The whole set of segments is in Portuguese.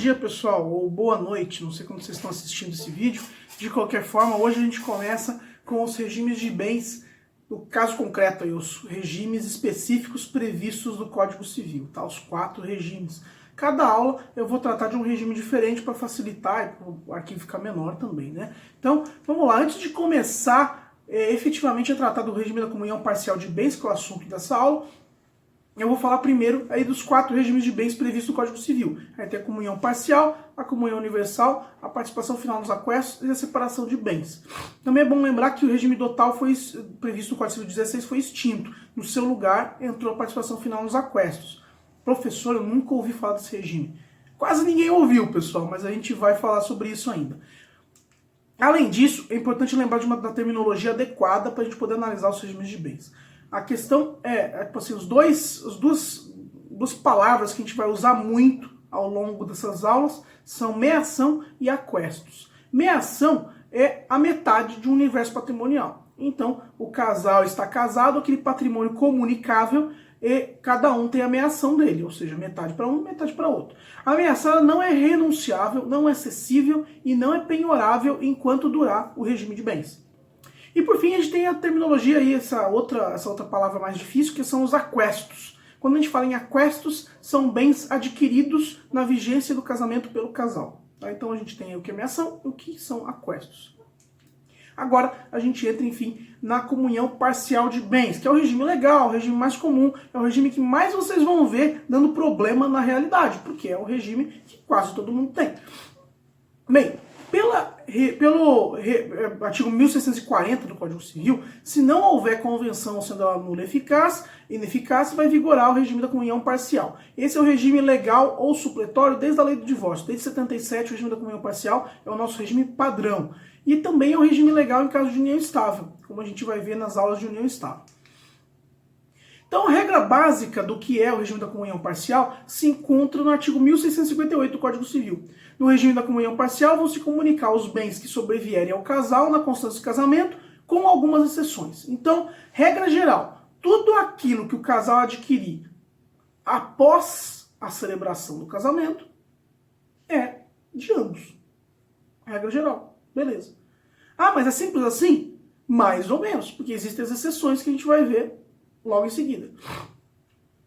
dia, pessoal, ou boa noite, não sei como vocês estão assistindo esse vídeo. De qualquer forma, hoje a gente começa com os regimes de bens, no caso concreto aí, os regimes específicos previstos no Código Civil, tá? Os 4 regimes. Cada aula eu vou tratar de um regime diferente para facilitar e para o arquivo ficar menor também, né? Então, vamos lá, antes de começar efetivamente a tratar do regime da comunhão parcial de bens, que é o assunto dessa aula, eu vou falar primeiro aí dos 4 regimes de bens previstos no Código Civil. Aí tem a comunhão parcial, a comunhão universal, a participação final nos aquestos e a separação de bens. Também é bom lembrar que o regime dotal foi previsto no Código Civil 16 foi extinto. No seu lugar entrou a participação final nos aquestos. Professor, eu nunca ouvi falar desse regime. Quase ninguém ouviu, pessoal, mas a gente vai falar sobre isso ainda. Além disso, é importante lembrar da terminologia adequada para a gente poder analisar os regimes de bens. A questão tipo assim, as duas palavras que a gente vai usar muito ao longo dessas aulas são meação e aquestos. Meação é a metade de um universo patrimonial. Então, o casal está casado, aquele patrimônio comunicável, e cada um tem a meação dele, ou seja, metade para um, metade para outro. A meação não é renunciável, não é cessível e não é penhorável enquanto durar o regime de bens. E por fim a gente tem a terminologia aí, essa outra palavra mais difícil, que são os aquestos. Quando a gente fala em aquestos, são bens adquiridos na vigência do casamento pelo casal. Tá? Então a gente tem o que é meação e o que são aquestos. Agora a gente entra, enfim, na comunhão parcial de bens, que é o regime legal, o regime mais comum, é o regime que mais vocês vão ver dando problema na realidade, porque é o regime que quase todo mundo tem. Bem, pelo artigo 1640 do Código Civil, se não houver convenção sendo ela nula ineficaz, vai vigorar o regime da comunhão parcial. Esse é o regime legal ou supletório desde a lei do divórcio. Desde 77, o regime da comunhão parcial é o nosso regime padrão. E também é o regime legal em caso de união estável, como a gente vai ver nas aulas de união estável. Então, a regra básica do que é o regime da comunhão parcial se encontra no artigo 1658 do Código Civil. No regime da comunhão parcial vão se comunicar os bens que sobrevierem ao casal na constância do casamento, com algumas exceções. Então, regra geral, tudo aquilo que o casal adquirir após a celebração do casamento é de ambos. Regra geral, beleza. Ah, mas é simples assim? Mais ou menos, porque existem as exceções que a gente vai ver logo em seguida.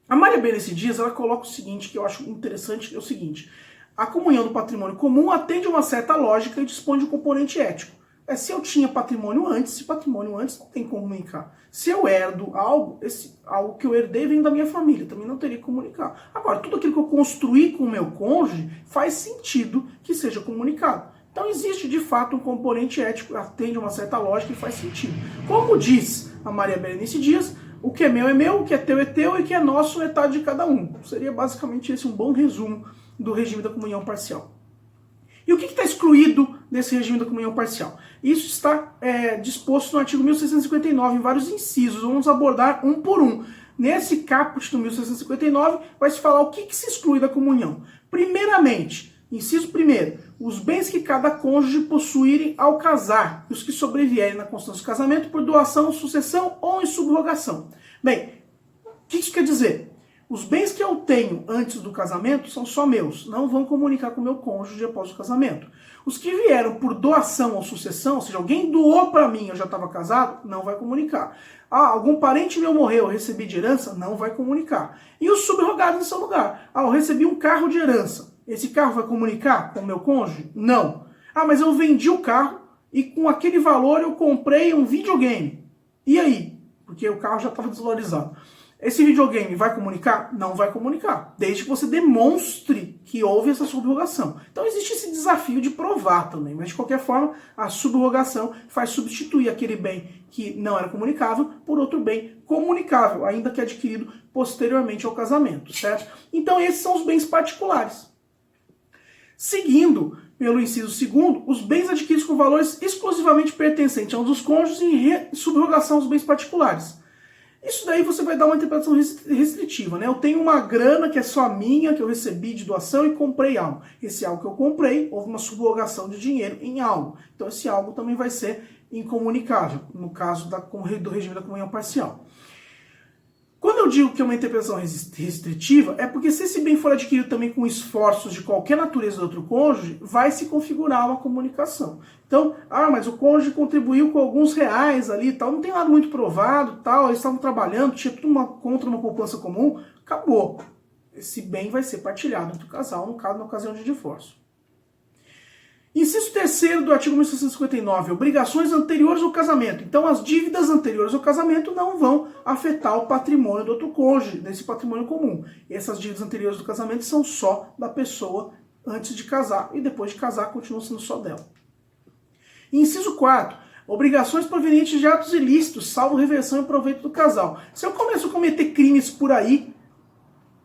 A Maria Berenice Dias, ela coloca o seguinte, que eu acho interessante, é o seguinte: a comunhão do patrimônio comum atende a uma certa lógica e dispõe de um componente ético. Se eu tinha patrimônio antes, esse patrimônio antes não tem como comunicar. Se eu herdo algo, algo que eu herdei vem da minha família, também não teria que comunicar. Agora, tudo aquilo que eu construí com o meu cônjuge faz sentido que seja comunicado. Então existe de fato um componente ético, atende a uma certa lógica e faz sentido. Como diz a Maria Berenice Dias, o que é meu, o que é teu e o que é nosso, metade de cada um. Seria basicamente esse um bom resumo do regime da comunhão parcial. E o que está excluído desse regime da comunhão parcial? Isso está disposto no artigo 1659, em vários incisos. Vamos abordar um por um. Nesse caput do 1659, vai se falar o que se exclui da comunhão. Primeiramente, inciso primeiro, os bens que cada cônjuge possuírem ao casar, e os que sobrevierem na constância do casamento por doação, sucessão ou em subrogação. Bem, o que isso quer dizer? Os bens que eu tenho antes do casamento são só meus, não vão comunicar com o meu cônjuge após o casamento. Os que vieram por doação ou sucessão, ou seja, alguém doou para mim, eu já estava casado, não vai comunicar. Ah, algum parente meu morreu, eu recebi de herança, não vai comunicar. E os subrogados em seu lugar. Ah, eu recebi um carro de herança. Esse carro vai comunicar com o meu cônjuge? Não. Ah, mas eu vendi o carro e com aquele valor eu comprei um videogame. E aí? Porque o carro já estava desvalorizado. Esse videogame vai comunicar? Não vai comunicar, desde que você demonstre que houve essa subrogação. Então existe esse desafio de provar também, mas de qualquer forma a subrogação faz substituir aquele bem que não era comunicável por outro bem comunicável, ainda que adquirido posteriormente ao casamento, certo? Então esses são os bens particulares. Seguindo pelo inciso segundo, os bens adquiridos com valores exclusivamente pertencentes a um dos cônjuges em subrogação aos bens particulares. Isso daí você vai dar uma interpretação restritiva, né? Eu tenho uma grana que é só minha, que eu recebi de doação e comprei algo. Esse algo que eu comprei, houve uma subrogação de dinheiro em algo. Então esse algo também vai ser incomunicável, no caso do regime da comunhão parcial. Quando eu digo que é uma interpretação restritiva, é porque se esse bem for adquirido também com esforços de qualquer natureza do outro cônjuge, vai se configurar uma comunicação. Então, mas o cônjuge contribuiu com alguns reais ali e tal, não tem nada muito provado, tal, eles estavam trabalhando, tinha tudo contra uma poupança comum, acabou. Esse bem vai ser partilhado entre o casal, no caso, na ocasião de divórcio. Inciso 3º do artigo 1659, obrigações anteriores ao casamento. Então, as dívidas anteriores ao casamento não vão afetar o patrimônio do outro cônjuge, desse patrimônio comum. E essas dívidas anteriores do casamento são só da pessoa antes de casar, e depois de casar continuam sendo só dela. Inciso 4º, obrigações provenientes de atos ilícitos, salvo reversão e proveito do casal. Se eu começo a cometer crimes por aí,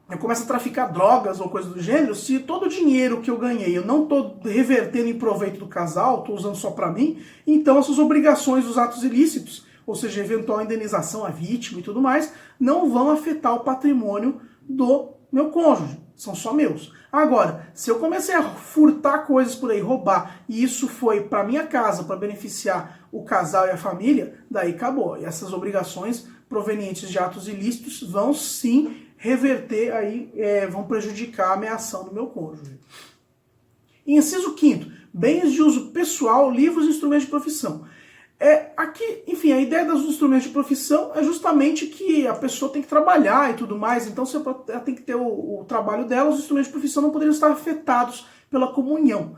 eu começo a traficar drogas ou coisa do gênero, se todo o dinheiro que eu ganhei eu não estou revertendo em proveito do casal, estou usando só para mim, então essas obrigações dos atos ilícitos, ou seja, eventual indenização à vítima e tudo mais, não vão afetar o patrimônio do meu cônjuge, são só meus. Agora, se eu comecei a furtar coisas por aí, roubar, e isso foi para minha casa, para beneficiar o casal e a família, daí acabou. E essas obrigações provenientes de atos ilícitos vão sim reverter aí, vão prejudicar a ameação do meu cônjuge. Inciso 5º, bens de uso pessoal, livros e instrumentos de profissão. Aqui, enfim, a ideia dos instrumentos de profissão é justamente que a pessoa tem que trabalhar e tudo mais, então ela tem que ter o trabalho dela, os instrumentos de profissão não poderiam estar afetados pela comunhão.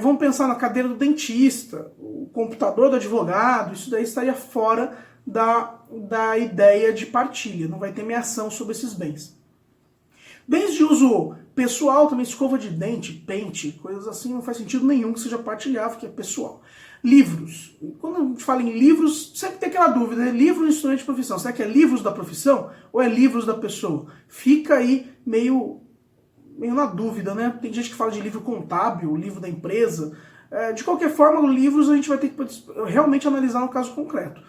Vamos pensar na cadeira do dentista, o computador do advogado, isso daí estaria fora da ideia de partilha, não vai ter meação sobre esses bens. Bens de uso pessoal, também escova de dente, pente, coisas assim, não faz sentido nenhum que seja partilhável, que é pessoal. Livros. Quando a gente fala em livros, sempre tem aquela dúvida, né? Livro e instrumento de profissão. Será que é livros da profissão ou é livros da pessoa? Fica aí meio na dúvida, né? Tem gente que fala de livro contábil, livro da empresa. De qualquer forma, livros a gente vai ter que realmente analisar no caso concreto.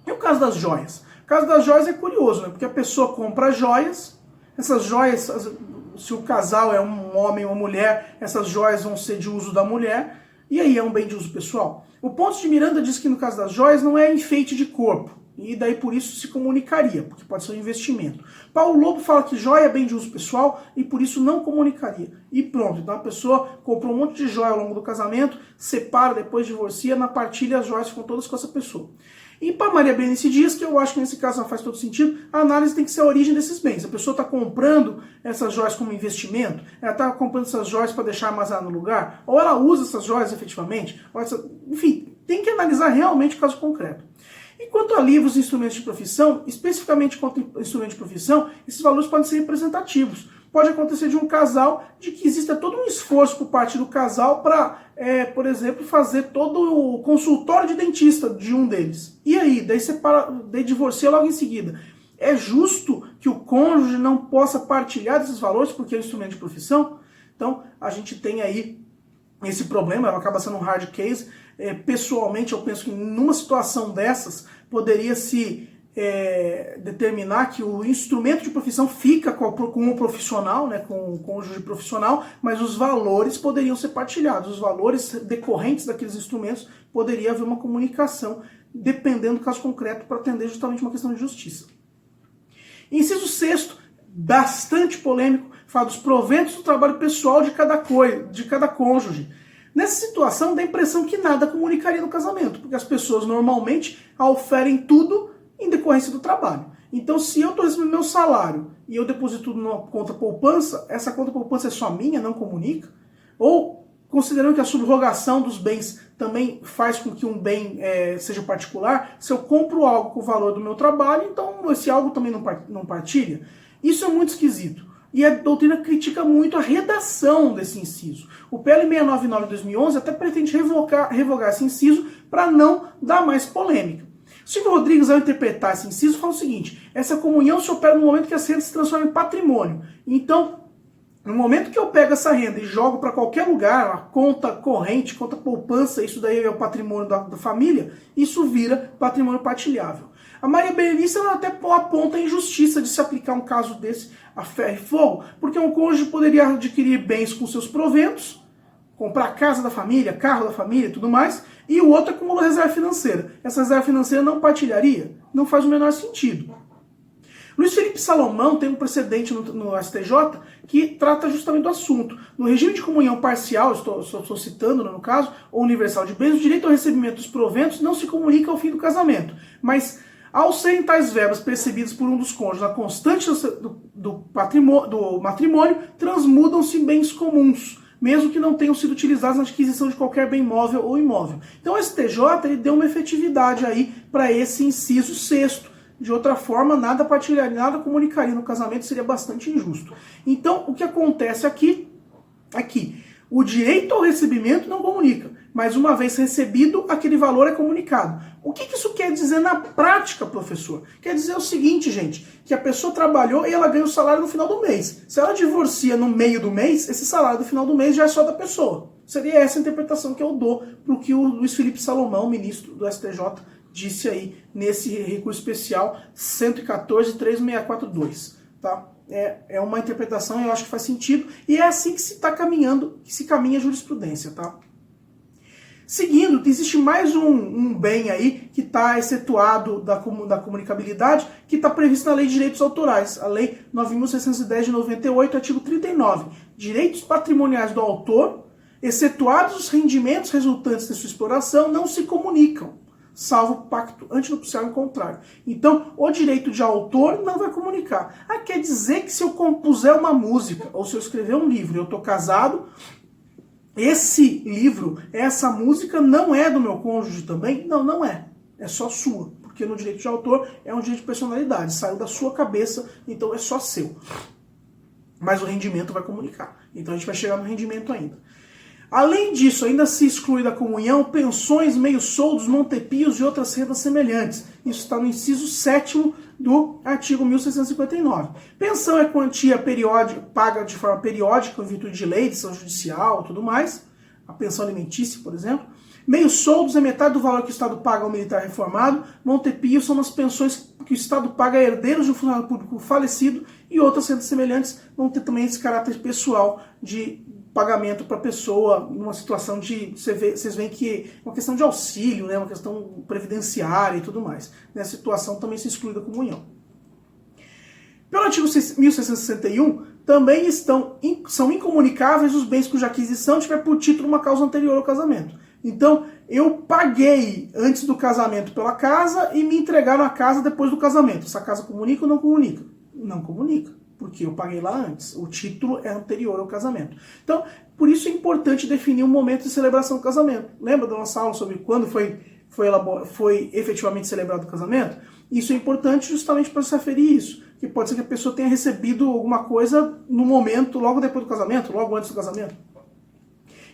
E o caso das joias? O caso das joias é curioso, né? Porque a pessoa compra joias, essas joias, se o casal é um homem ou uma mulher, essas joias vão ser de uso da mulher, e aí é um bem de uso pessoal. O Pontes de Miranda diz que no caso das joias não é enfeite de corpo, e daí por isso se comunicaria, porque pode ser um investimento. Paulo Lobo fala que joia é bem de uso pessoal e por isso não comunicaria. E pronto, então a pessoa comprou um monte de joia ao longo do casamento, separa, depois divorcia, na partilha as joias ficam todas com essa pessoa. E para Maria Berenice Dias, que eu acho que nesse caso não faz todo sentido, a análise tem que ser a origem desses bens. A pessoa está comprando essas joias como investimento, ela está comprando essas joias para deixar armazenar no lugar, ou ela usa essas joias efetivamente, enfim, tem que analisar realmente o caso concreto. E quanto a livros e instrumentos de profissão, especificamente quanto a instrumentos de profissão, esses valores podem ser representativos. Pode acontecer de um casal, de que exista todo um esforço por parte do casal para, por exemplo, fazer todo o consultório de dentista de um deles. E aí, daí divorcia logo em seguida. É justo que o cônjuge não possa partilhar desses valores porque é um instrumento de profissão? Então, a gente tem aí esse problema, acaba sendo um hard case. Pessoalmente, eu penso que numa situação dessas, poderia se determinar que o instrumento de profissão fica com o profissional, né, com o cônjuge profissional, mas os valores poderiam ser partilhados, os valores decorrentes daqueles instrumentos, poderia haver uma comunicação, dependendo do caso concreto, para atender justamente uma questão de justiça. Inciso 6º, bastante polêmico, fala dos proventos do trabalho pessoal de cada cônjuge. Nessa situação, dá a impressão que nada comunicaria no casamento, porque as pessoas normalmente oferem tudo em decorrência do trabalho. Então, se eu estou recebendo meu salário e eu deposito tudo numa conta poupança, essa conta poupança é só minha, não comunica? Ou, considerando que a subrogação dos bens também faz com que um bem seja particular, se eu compro algo com o valor do meu trabalho, então esse algo também não partilha? Isso é muito esquisito. E a doutrina critica muito a redação desse inciso. O PL 699 de 2011 até pretende revogar esse inciso para não dar mais polêmica. Silvio Rodrigues, ao interpretar esse inciso, fala o seguinte: essa comunhão se opera no momento que as rendas se transformam em patrimônio. Então, no momento que eu pego essa renda e jogo para qualquer lugar, a conta corrente, conta poupança, isso daí é o patrimônio da família, isso vira patrimônio partilhável. A Maria Berenice ela até aponta a injustiça de se aplicar um caso desse a ferro e fogo, porque um cônjuge poderia adquirir bens com seus proventos, comprar a casa da família, carro da família e tudo mais, e o outro acumula reserva financeira. Essa reserva financeira não partilharia? Não faz o menor sentido. Luiz Felipe Salomão tem um precedente no STJ que trata justamente do assunto. No regime de comunhão parcial, estou citando no caso, ou universal de bens, o direito ao recebimento dos proventos não se comunica ao fim do casamento, mas ao serem tais verbas percebidas por um dos cônjuges na constante do matrimônio, transmudam-se em bens comuns, mesmo que não tenham sido utilizados na aquisição de qualquer bem móvel ou imóvel. Então o STJ ele deu uma efetividade aí para esse inciso 6º. De outra forma, nada partilharia, nada comunicaria no casamento, seria bastante injusto. Então, o que acontece aqui é que o direito ao recebimento não comunica, mas uma vez recebido, aquele valor é comunicado. O que isso quer dizer na prática, professor? Quer dizer o seguinte, gente, que a pessoa trabalhou e ela ganha o salário no final do mês. Se ela divorcia no meio do mês, esse salário do final do mês já é só da pessoa. Seria essa a interpretação que eu dou para o que o Luiz Felipe Salomão, ministro do STJ, disse aí nesse recurso especial 114.3642, tá? É uma interpretação, eu acho que faz sentido, e é assim que se está caminhando, que se caminha a jurisprudência, tá? Seguindo, existe mais um bem aí que está excetuado da comunicabilidade, que está previsto na Lei de Direitos Autorais, a Lei 9.610 de 98, artigo 39. Direitos patrimoniais do autor, excetuados os rendimentos resultantes de sua exploração, não se comunicam, salvo pacto antinupcial em contrário. Então, o direito de autor não vai comunicar. Quer dizer que se eu compuser uma música, ou se eu escrever um livro e eu estou casado, esse livro, essa música não é do meu cônjuge também? Não, não é. É só sua. Porque no direito de autor é um direito de personalidade. Saiu da sua cabeça, então é só seu. Mas o rendimento vai comunicar. Então a gente vai chegar no rendimento ainda. Além disso, ainda se exclui da comunhão pensões, meios-soldos, montepios e outras rendas semelhantes. Isso está no inciso 7º do artigo 1659. Pensão é quantia periódica, paga de forma periódica em virtude de lei, decisão judicial e tudo mais. A pensão alimentícia, por exemplo. Meios-soldos é metade do valor que o Estado paga ao militar reformado. Montepios são as pensões que o Estado paga a herdeiros de um funcionário público falecido, e outras rendas semelhantes vão ter também esse caráter pessoal de pagamento para a pessoa numa situação de... Vocês veem que é uma questão de auxílio, né, uma questão previdenciária e tudo mais. Nessa situação também se exclui da comunhão. Pelo artigo 1661, também são incomunicáveis os bens cuja aquisição tiver por título uma causa anterior ao casamento. Então, eu paguei antes do casamento pela casa e me entregaram a casa depois do casamento. Essa casa comunica ou não comunica? Não comunica, porque eu paguei lá antes. O título é anterior ao casamento. Então, por isso é importante definir o momento de celebração do casamento. Lembra da nossa aula sobre quando foi efetivamente celebrado o casamento? Isso é importante justamente para se aferir isso. Que pode ser que a pessoa tenha recebido alguma coisa no momento, logo depois do casamento, logo antes do casamento.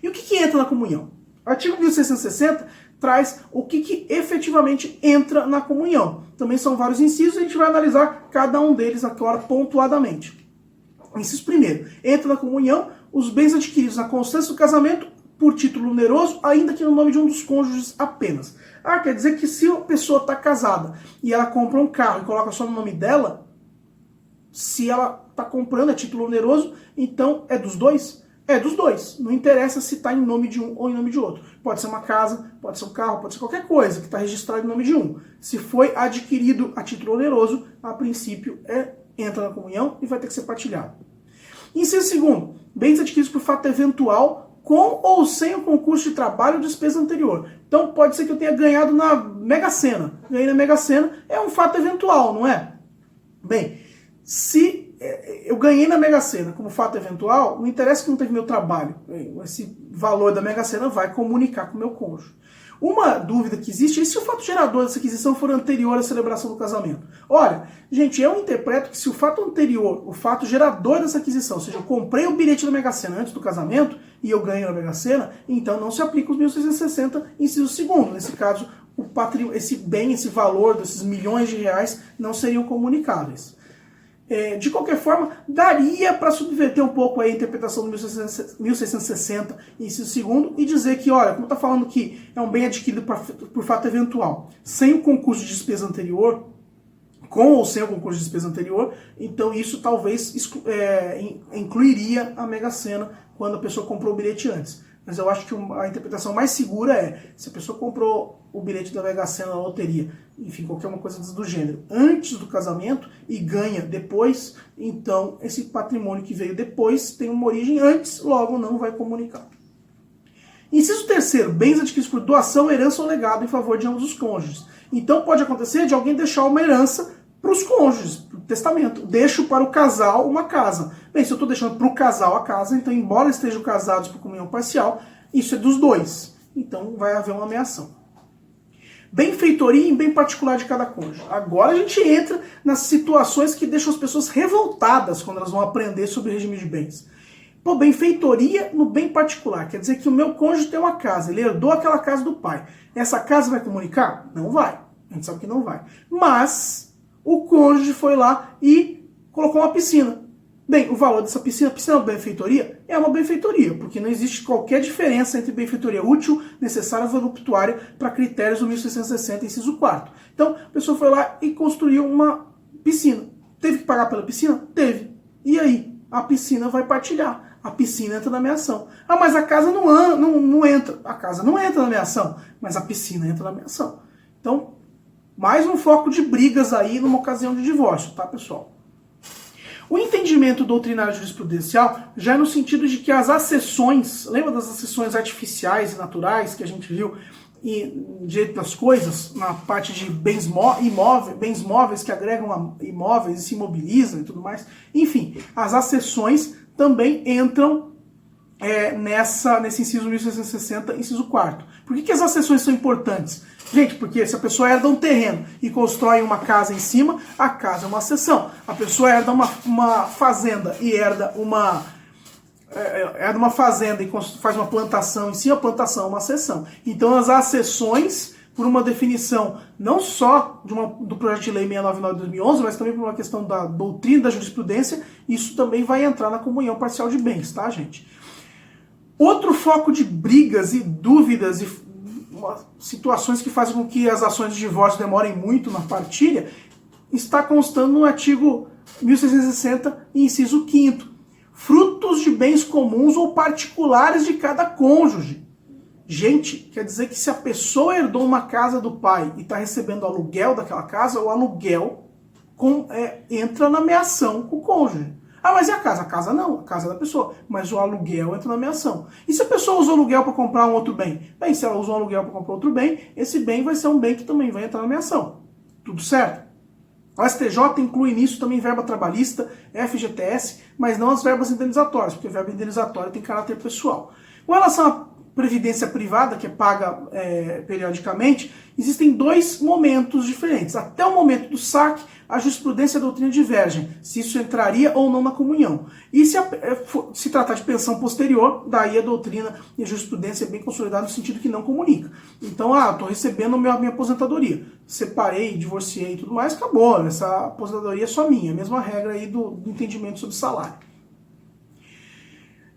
E o que entra na comunhão? O artigo 1660 traz o que efetivamente entra na comunhão. Também são vários incisos, a gente vai analisar cada um deles agora pontuadamente. Inciso primeiro, entra na comunhão os bens adquiridos na constância do casamento por título oneroso, ainda que no nome de um dos cônjuges apenas. Quer dizer que se a pessoa está casada e ela compra um carro e coloca só no nome dela, se ela está comprando a título oneroso, então é dos dois? É dos dois. Não interessa se está em nome de um ou em nome de outro. Pode ser uma casa, pode ser um carro, pode ser qualquer coisa que está registrado em nome de um. Se foi adquirido a título oneroso, a princípio entra na comunhão e vai ter que ser partilhado. Inciso segundo, bens adquiridos por fato eventual, com ou sem o concurso de trabalho ou despesa anterior. Então pode ser que eu tenha ganhado na Mega Sena. Ganhei na Mega Sena, é um fato eventual, não é? Bem, se eu ganhei na Mega Sena como fato eventual, não interessa que não teve meu trabalho. Esse valor da Mega Sena vai comunicar com o meu cônjuge. Uma dúvida que existe é se o fato gerador dessa aquisição for anterior à celebração do casamento. Olha, gente, eu interpreto que se o fato anterior, o fato gerador dessa aquisição, ou seja, eu comprei o bilhete da Mega Sena antes do casamento e eu ganho na Mega Sena, então não se aplica os 1660, inciso segundo. Nesse caso, esse bem, esse valor desses milhões de reais não seriam comunicáveis. De qualquer forma, daria para subverter um pouco a interpretação do 1660, inciso segundo, e dizer que, olha, como está falando que é um bem adquirido por fato eventual, sem o concurso de despesa anterior, com ou sem o concurso de despesa anterior, então isso talvez incluiria a Mega Sena quando a pessoa comprou o bilhete antes. mas eu acho que a interpretação mais segura é, se a pessoa comprou o bilhete da Mega Sena na loteria, enfim, qualquer uma coisa do gênero, antes do casamento e ganha depois, então esse patrimônio que veio depois tem uma origem antes, logo não vai comunicar. Inciso terceiro, bens adquiridos por doação, herança ou legado em favor de ambos os cônjuges. Então pode acontecer de alguém deixar uma herança para os cônjuges, para o testamento. Deixo para o casal uma casa. Bem, se eu estou deixando para o casal a casa, então embora estejam casados por comunhão parcial, isso é dos dois. Então vai haver uma ameação. Benfeitoria em bem particular de cada cônjuge. Agora a gente entra nas situações que deixam as pessoas revoltadas quando elas vão aprender sobre regime de bens. Pô, benfeitoria no bem particular. Quer dizer que o meu cônjuge tem uma casa, ele herdou aquela casa do pai. Essa casa vai comunicar? Não vai. A gente sabe que não vai. Mas o cônjuge foi lá e colocou uma piscina. Bem, o valor dessa piscina é uma benfeitoria? É uma benfeitoria, porque não existe qualquer diferença entre benfeitoria útil, necessária e voluptuária para critérios do 1660, inciso 4º. Então, a pessoa foi lá e construiu uma piscina. Teve que pagar pela piscina? Teve. E aí? A piscina vai partilhar. A piscina entra na minha ação. Ah, mas a casa não entra. A casa não entra na minha ação, mas a piscina entra na minha ação. Então, mais um foco de brigas aí numa ocasião de divórcio, tá, pessoal? O entendimento doutrinário jurisprudencial já é no sentido de que as acessões, lembra das acessões artificiais e naturais que a gente viu em direito das coisas, na parte de bens móveis que agregam imóveis e se imobilizam e tudo mais. Enfim, as acessões também entram nesse inciso 1660, inciso 4º. Por que as acessões são importantes? Gente, porque se a pessoa herda um terreno e constrói uma casa em cima, a casa é uma acessão. A pessoa herda uma fazenda e herda uma fazenda e faz uma plantação em cima, a plantação é uma acessão. Então as acessões, por uma definição não só do projeto de lei 699 de 2011, mas também por uma questão da doutrina da jurisprudência, isso também vai entrar na comunhão parcial de bens, tá, gente? Outro foco de brigas e dúvidas e situações que fazem com que as ações de divórcio demorem muito na partilha está constando no artigo 1660, inciso 5º. Frutos de bens comuns ou particulares de cada cônjuge. Gente, quer dizer que se a pessoa herdou uma casa do pai e está recebendo aluguel daquela casa, o aluguel entra na meação com o cônjuge. Ah, mas e a casa? A casa não, a casa é da pessoa. Mas o aluguel entra na meação. E se a pessoa usou aluguel para comprar um outro bem? Bem, se ela usou aluguel para comprar outro bem, esse bem vai ser um bem que também vai entrar na meação. Tudo certo? O STJ inclui nisso também verba trabalhista, FGTS, mas não as verbas indenizatórias, porque a verba indenizatória tem caráter pessoal. Com relação à previdência privada, que é paga periodicamente, existem dois momentos diferentes. Até o momento do saque, a jurisprudência e a doutrina divergem, se isso entraria ou não na comunhão. E se tratar de pensão posterior, daí a doutrina e a jurisprudência é bem consolidada no sentido que não comunica. Então, estou recebendo minha aposentadoria, separei, divorciei e tudo mais, acabou, essa aposentadoria é só minha, a mesma regra aí do entendimento sobre salário.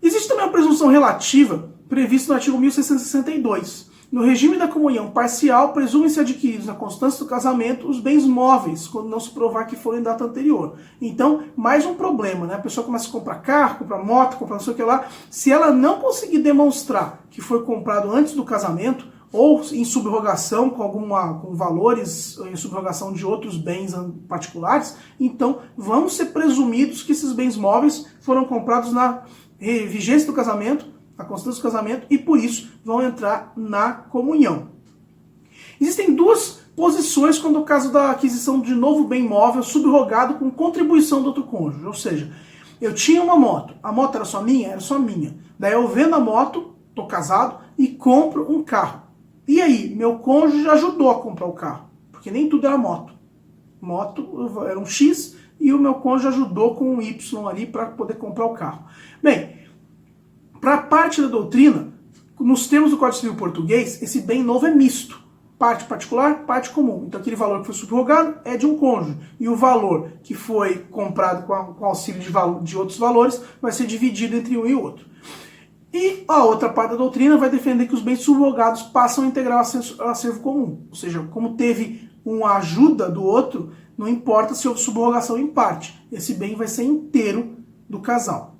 Existe também a presunção relativa, previsto no artigo 1662. No regime da comunhão parcial, presumem-se adquiridos na constância do casamento os bens móveis, quando não se provar que foram em data anterior. Então, mais um problema, né? A pessoa começa a comprar carro, comprar moto, comprar não sei o que lá. Se ela não conseguir demonstrar que foi comprado antes do casamento, ou em subrogação com valores em subrogação de outros bens particulares, então vão ser presumidos que esses bens móveis foram comprados na vigência do casamento, a constância do casamento, e por isso vão entrar na comunhão. Existem duas posições quando é o caso da aquisição de novo bem móvel subrogado com contribuição do outro cônjuge. Ou seja, eu tinha uma moto, a moto era só minha? Era só minha. Daí eu vendo a moto, estou casado, e compro um carro. E aí, meu cônjuge ajudou a comprar o carro, porque nem tudo era moto. Moto era um X e o meu cônjuge ajudou com um Y ali para poder comprar o carro. Bem, para a parte da doutrina, nos termos do Código Civil Português, esse bem novo é misto. Parte particular, parte comum. Então aquele valor que foi subrogado é de um cônjuge. E o valor que foi comprado com auxílio de outros valores vai ser dividido entre um e outro. E a outra parte da doutrina vai defender que os bens subrogados passam a integrar o acervo comum. Ou seja, como teve uma ajuda do outro, não importa se houve subrogação em parte. Esse bem vai ser inteiro do casal.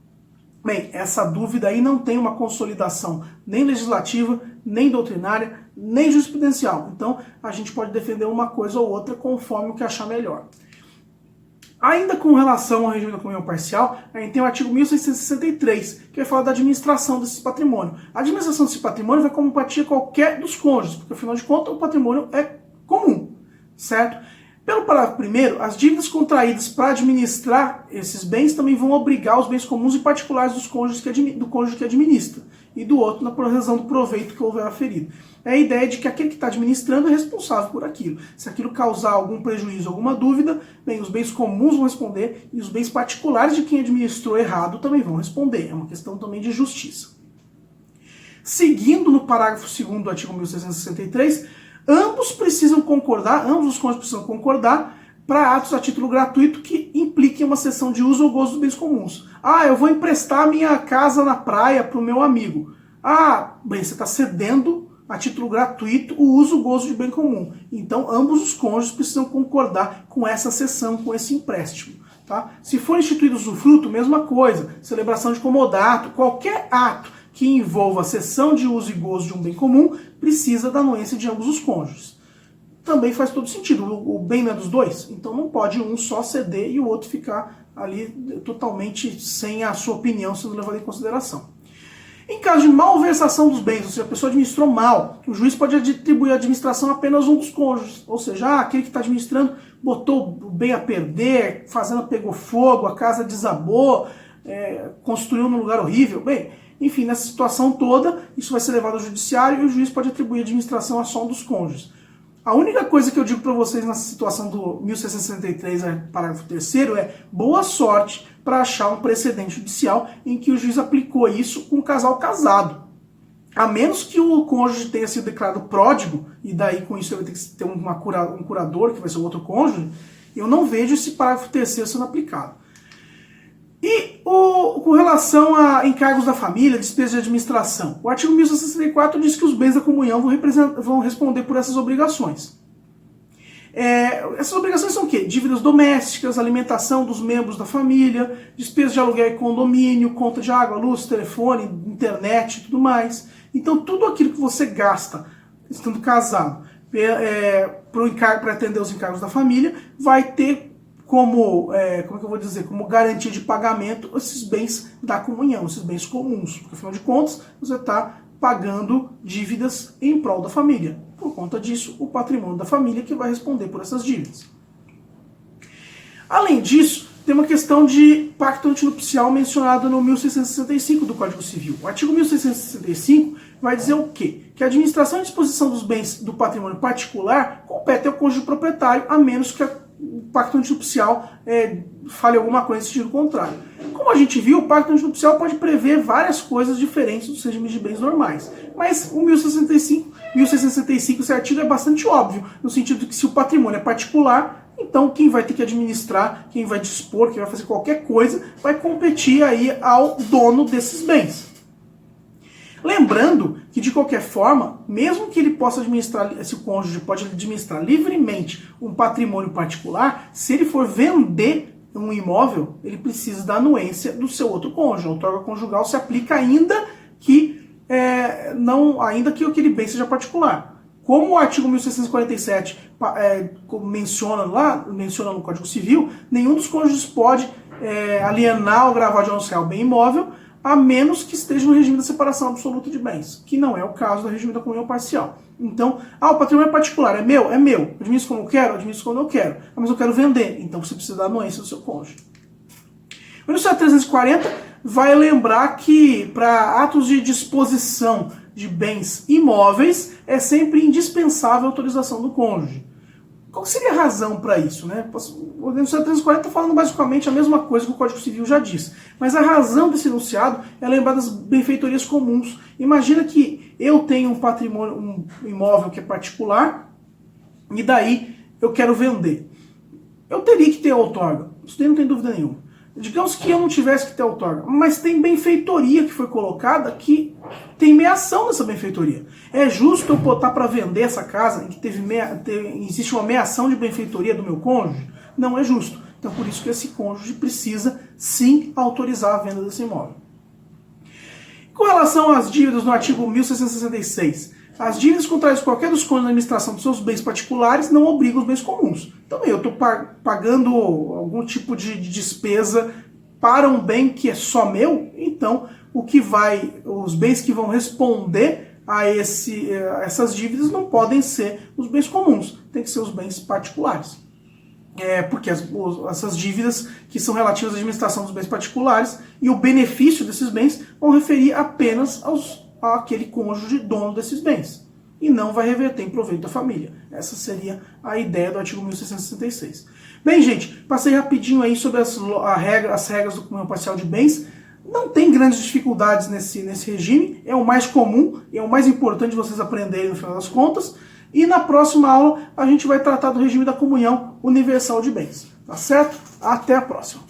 Bem, essa dúvida aí não tem uma consolidação nem legislativa, nem doutrinária, nem jurisprudencial. Então, a gente pode defender uma coisa ou outra conforme o que achar melhor. Ainda com relação ao regime da comunhão parcial, a gente tem o artigo 1663, que vai falar da administração desse patrimônio. A administração desse patrimônio vai compartilhar qualquer dos cônjuges, porque afinal de contas o patrimônio é comum, certo? Pelo parágrafo 1º, as dívidas contraídas para administrar esses bens também vão obrigar os bens comuns e particulares dos cônjuges do cônjuge que administra, e do outro na razão do proveito que houver aferido. É a ideia de que aquele que está administrando é responsável por aquilo. Se aquilo causar algum prejuízo, alguma dúvida, bem, os bens comuns vão responder e os bens particulares de quem administrou errado também vão responder. É uma questão também de justiça. Seguindo no parágrafo 2º do artigo 1663, ambos precisam concordar, ambos os cônjuges precisam concordar para atos a título gratuito que impliquem uma cessão de uso ou gozo dos bens comuns. Ah, eu vou emprestar a minha casa na praia para o meu amigo. Ah, bem, você está cedendo a título gratuito o uso ou gozo de bem comum. Então, ambos os cônjuges precisam concordar com essa cessão, com esse empréstimo. Tá? Se for instituído usufruto, mesma coisa. Celebração de comodato, qualquer ato que envolva a cessão de uso e gozo de um bem comum precisa da anuência de ambos os cônjuges. Também faz todo sentido. O bem não é dos dois, então não pode um só ceder e o outro ficar ali totalmente sem a sua opinião sendo levada em consideração. Em caso de malversação dos bens, ou seja, a pessoa administrou mal, o juiz pode atribuir a administração a apenas um dos cônjuges. Ou seja, aquele que está administrando botou o bem a perder, a fazenda pegou fogo, a casa desabou, construiu num lugar horrível. Bem, enfim, nessa situação toda, isso vai ser levado ao judiciário e o juiz pode atribuir a administração a só um dos cônjuges. A única coisa que eu digo para vocês nessa situação do 1663, parágrafo 3º, é boa sorte para achar um precedente judicial em que o juiz aplicou isso com um casal casado. A menos que o cônjuge tenha sido declarado pródigo, e daí com isso ele vai ter que ter um curador, que vai ser o outro cônjuge, eu não vejo esse parágrafo 3º sendo aplicado. E com relação a encargos da família, despesas de administração, o artigo 1664 diz que os bens da comunhão vão responder por essas obrigações. Essas obrigações são o quê? Dívidas domésticas, alimentação dos membros da família, despesas de aluguel e condomínio, conta de água, luz, telefone, internet e tudo mais. Então tudo aquilo que você gasta estando casado para atender os encargos da família vai ter como garantia de pagamento esses bens da comunhão, esses bens comuns. Porque afinal de contas você está pagando dívidas em prol da família. Por conta disso, o patrimônio da família que vai responder por essas dívidas. Além disso, tem uma questão de pacto antinupcial mencionado no 1665 do Código Civil. O artigo 1665 vai dizer o quê? Que a administração e disposição dos bens do patrimônio particular compete ao cônjuge proprietário, a menos que o pacto antinupcial fale alguma coisa nesse sentido contrário. Como a gente viu, o pacto antinupcial pode prever várias coisas diferentes dos regimes de bens normais. Mas o 1665, esse artigo é bastante óbvio, no sentido de que se o patrimônio é particular, então quem vai ter que administrar, quem vai dispor, quem vai fazer qualquer coisa, vai competir aí ao dono desses bens. Lembrando que, de qualquer forma, mesmo que ele possa administrar, esse cônjuge pode administrar livremente um patrimônio particular, se ele for vender um imóvel, ele precisa da anuência do seu outro cônjuge. A outorga conjugal se aplica ainda que aquele bem seja particular. Como o artigo 1647 menciona no Código Civil, nenhum dos cônjuges pode alienar ou gravar de ônus real bem imóvel, a menos que esteja no regime da separação absoluta de bens, que não é o caso do regime da comunhão parcial. Então, o patrimônio é particular, é meu, administro como eu quero, administro como eu quero, mas eu quero vender, então você precisa da anuência do seu cônjuge. O enunciado 340 vai lembrar que para atos de disposição de bens imóveis é sempre indispensável a autorização do cônjuge. Qual seria a razão para isso? Né? O enunciado 340 está falando basicamente a mesma coisa que o Código Civil já diz. Mas a razão desse enunciado é lembrar das benfeitorias comuns. Imagina que eu tenho um patrimônio, um imóvel que é particular, e daí eu quero vender. Eu teria que ter outorga, isso daí não tem dúvida nenhuma. Digamos que eu não tivesse que ter outorga, mas tem benfeitoria que foi colocada que tem meação nessa benfeitoria. É justo eu botar para vender essa casa em que existe uma meação de benfeitoria do meu cônjuge? Não é justo. Então por isso que esse cônjuge precisa sim autorizar a venda desse imóvel. Com relação às dívidas no artigo 1666, as dívidas contraídas por qualquer dos cônjuges na administração dos seus bens particulares não obrigam os bens comuns. Então, eu estou pagando algum tipo de despesa para um bem que é só meu, então os bens que vão responder a essas dívidas não podem ser os bens comuns, tem que ser os bens particulares. Porque essas dívidas que são relativas à administração dos bens particulares e o benefício desses bens vão referir apenas àquele cônjuge dono desses bens e não vai reverter em proveito da família. Essa seria a ideia do artigo 1666. Bem, gente, passei rapidinho aí sobre as regras do cunhão parcial de bens. Não tem grandes dificuldades nesse regime, é o mais comum e é o mais importante de vocês aprenderem no final das contas. E na próxima aula a gente vai tratar do regime da comunhão universal de bens. Tá certo? Até a próxima!